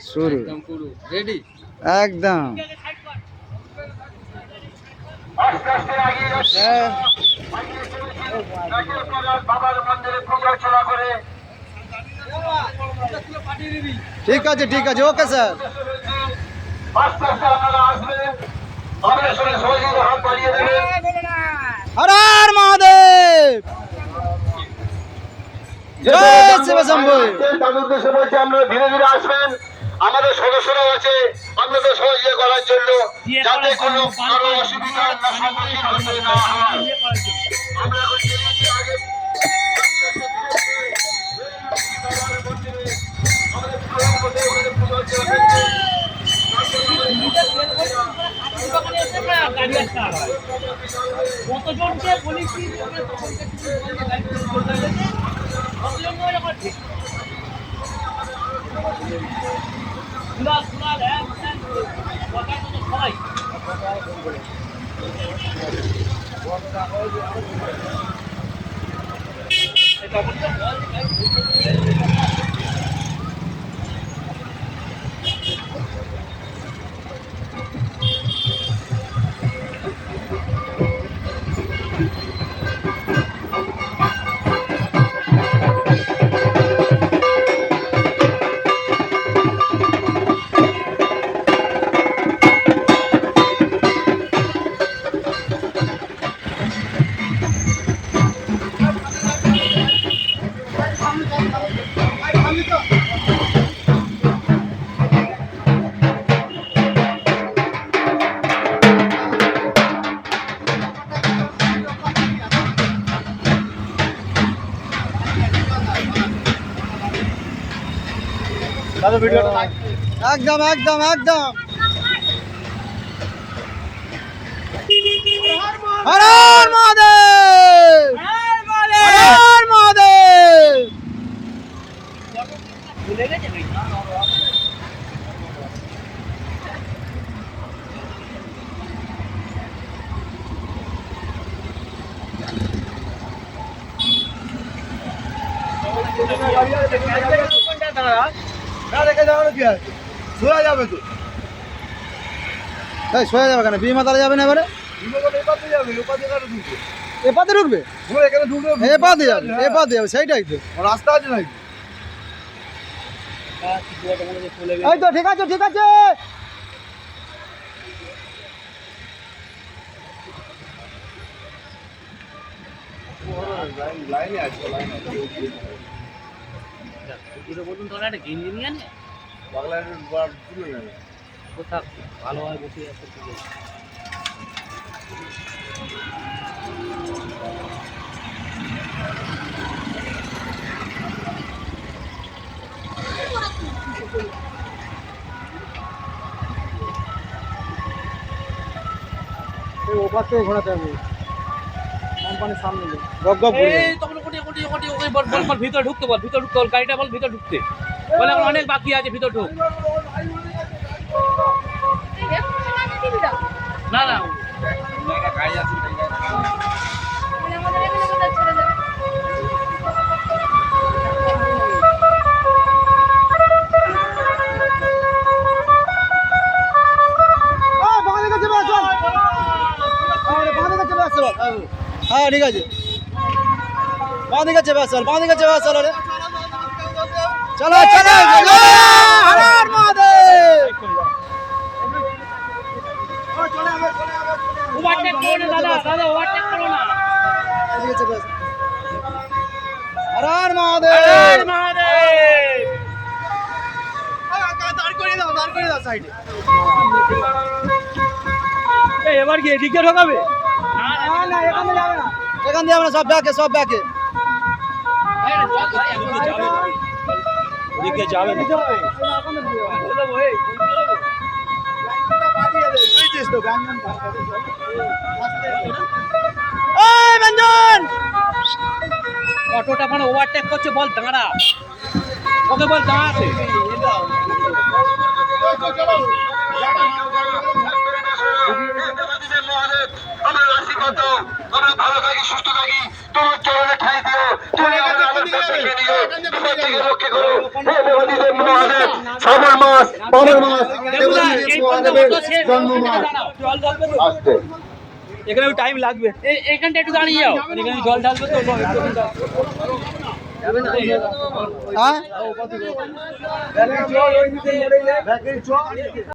শুরু রেডি একদম ঠিক আছে ওকে স্যার হর হর মহাদেব জয় শিব শম্ভু। তাদের উদ্দেশ্যে বলছি আমরা ধীরে ধীরে আসবেন। আমাদের সদস্যরাও আছে আপনাদের সহযোগিতা করার জন্য, যাতে কোনো কারো অসুবিধার সম্মুখীন হতে না হয়। আমরা এখন চলেছি আগে কতজনকে বলেছি সবাই একদম একদম একদম হর হর মহাদেব হর হর মহাদেব। সোজা যাবে তো, সোজা যাবে কেন? বিমাতালে যাবে না এবারে? এপাতে ঢুকবে, এখানে ঢুকবে, এপাতে যাবে সেইটাই তো রাস্তা আছে নাকি? এই তো ঠিক আছে লাইনে আছে, লাইন আছে। বলুন তোরা একটা গেঞ্জি নিয়ে আনে বাংলায় তুলে নেবে কোথাও ভালো হয় বসে আছে ওপার থেকে ঘোরাতে হবে কোম্পানির সামনে গপ গপ করে তখন বল ভিতরে ঢুকতে বল গাড়িটা বল ভিতরে ঢুকতে বলে এখন অনেক বাকি আছে ভিতর ঢুক না গাড়ি আছে হ্যাঁ ঠিক আছে বাঁদিকে চেপে চল রে চলো হর হর মহাদেব। ওভারটেক করো না দাদা ওভারটেক করো না এদিকে চেপে আসো। হর হর মহাদেব দাঁড় করে দাও সাইডে। এবার কি এদিকে ঢোকাবে? না এখান দিয়ে যাবে না সব ব্যাকে ওদিকে যাবে না অটোটা মানে ওভারটেক করছে বল দাঁড়া ওকে বল দাঁড়াতে আমরা ভালো থাকি সুস্থ থাকি তোমার চরণে ঠাই দিও তুমি আমাদের বিপদ থেকে রক্ষা করো। হে দেবাদিদেব মহাদেব, শ্রাবণ মাস, পাবন মাস, দেবাদিদেব মহাদেবের জন্ম মাস। আসতে এখানে টাইম লাগবে, এখানটা একটু দাঁড়িয়ে যাও, এখানে জল ঢালবে তো হ্যাঁ